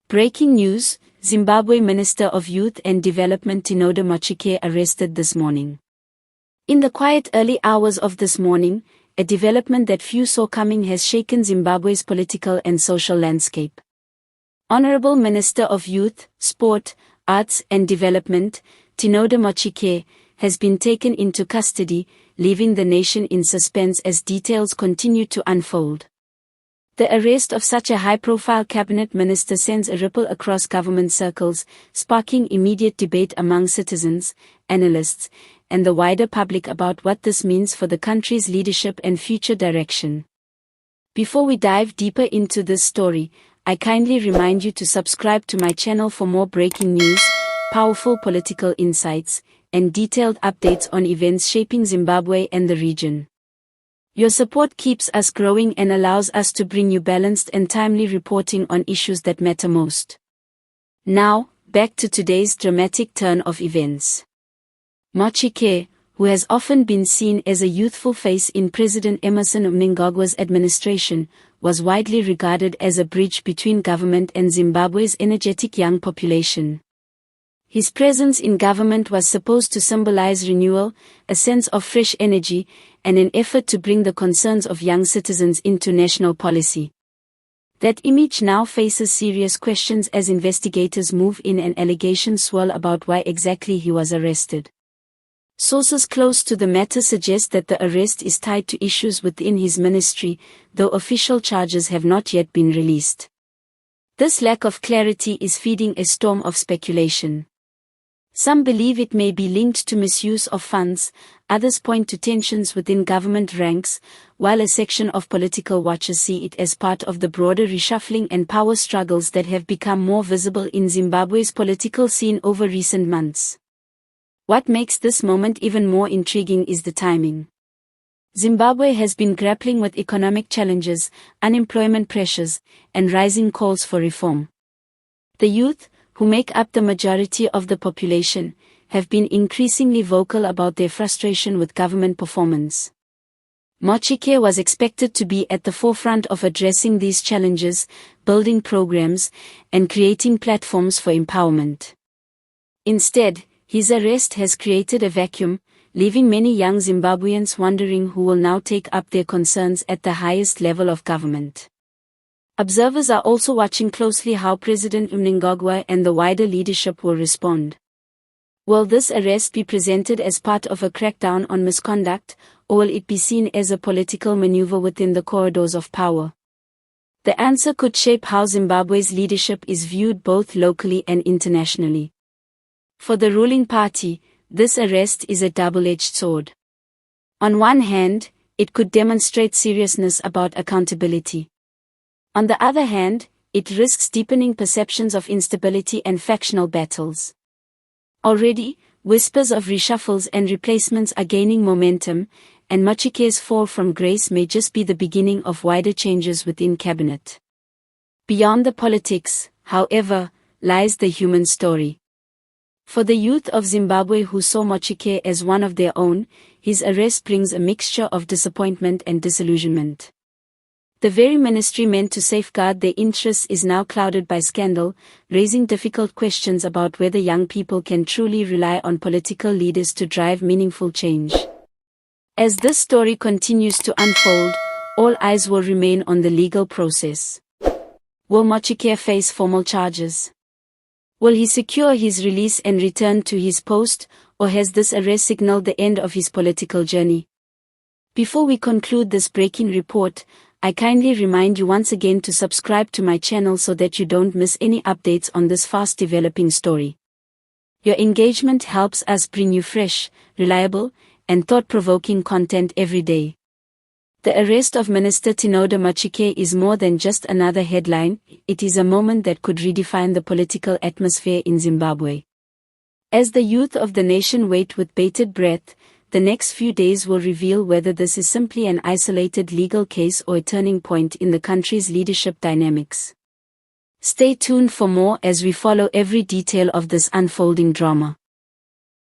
Breaking news: Zimbabwe Minister of Youth and Development Tinoda Machakaire arrested this morning. In the quiet early hours of this morning, a development that few saw coming has shaken Zimbabwe's political and social landscape. Honorable Minister of Youth, Sport, Arts and Development, Tinoda Machakaire, has been taken into custody, leaving the nation in suspense as details continue to unfold. The arrest of such a high-profile cabinet minister sends a ripple across government circles, sparking immediate debate among citizens, analysts, and the wider public about what this means for the country's leadership and future direction. Before we dive deeper into this story, I kindly remind you to subscribe to my channel for more breaking news, powerful political insights, and detailed updates on events shaping Zimbabwe and the region. Your support keeps us growing and allows us to bring you balanced and timely reporting on issues that matter most. Now, back to today's dramatic turn of events. Machakaire, who has often been seen as a youthful face in President Emmerson Mnangagwa's administration, was widely regarded as a bridge between government and Zimbabwe's energetic young population. His presence in government was supposed to symbolize renewal, a sense of fresh energy, and an effort to bring the concerns of young citizens into national policy. That image now faces serious questions as investigators move in and allegations swirl about why exactly he was arrested. Sources close to the matter suggest that the arrest is tied to issues within his ministry, though official charges have not yet been released. This lack of clarity is feeding a storm of speculation. Some believe it may be linked to misuse of funds, others point to tensions within government ranks, while a section of political watchers see it as part of the broader reshuffling and power struggles that have become more visible in Zimbabwe's political scene over recent months. What makes this moment even more intriguing is the timing. Zimbabwe has been grappling with economic challenges, unemployment pressures, and rising calls for reform. The youth, who make up the majority of the population, have been increasingly vocal about their frustration with government performance. Machakaire was expected to be at the forefront of addressing these challenges, building programs, and creating platforms for empowerment. Instead, his arrest has created a vacuum, leaving many young Zimbabweans wondering who will now take up their concerns at the highest level of government. Observers are also watching closely how President Mnangagwa and the wider leadership will respond. Will this arrest be presented as part of a crackdown on misconduct, or will it be seen as a political maneuver within the corridors of power? The answer could shape how Zimbabwe's leadership is viewed both locally and internationally. For the ruling party, this arrest is a double-edged sword. On one hand, it could demonstrate seriousness about accountability. On the other hand, it risks deepening perceptions of instability and factional battles. Already, whispers of reshuffles and replacements are gaining momentum, and Machakaire's fall from grace may just be the beginning of wider changes within cabinet. Beyond the politics, however, lies the human story. For the youth of Zimbabwe who saw Machakaire as one of their own, his arrest brings a mixture of disappointment and disillusionment. The very ministry meant to safeguard their interests is now clouded by scandal, raising difficult questions about whether young people can truly rely on political leaders to drive meaningful change. As this story continues to unfold, all eyes will remain on the legal process. Will Machakaire face formal charges? Will he secure his release and return to his post, or has this arrest signaled the end of his political journey? Before we conclude this breaking report, I kindly remind you once again to subscribe to my channel so that you don't miss any updates on this fast-developing story. Your engagement helps us bring you fresh, reliable, and thought-provoking content every day. The arrest of Minister Tinoda Machakaire is more than just another headline, it is a moment that could redefine the political atmosphere in Zimbabwe. As the youth of the nation wait with bated breath, the next few days will reveal whether this is simply an isolated legal case or a turning point in the country's leadership dynamics. Stay tuned for more as we follow every detail of this unfolding drama.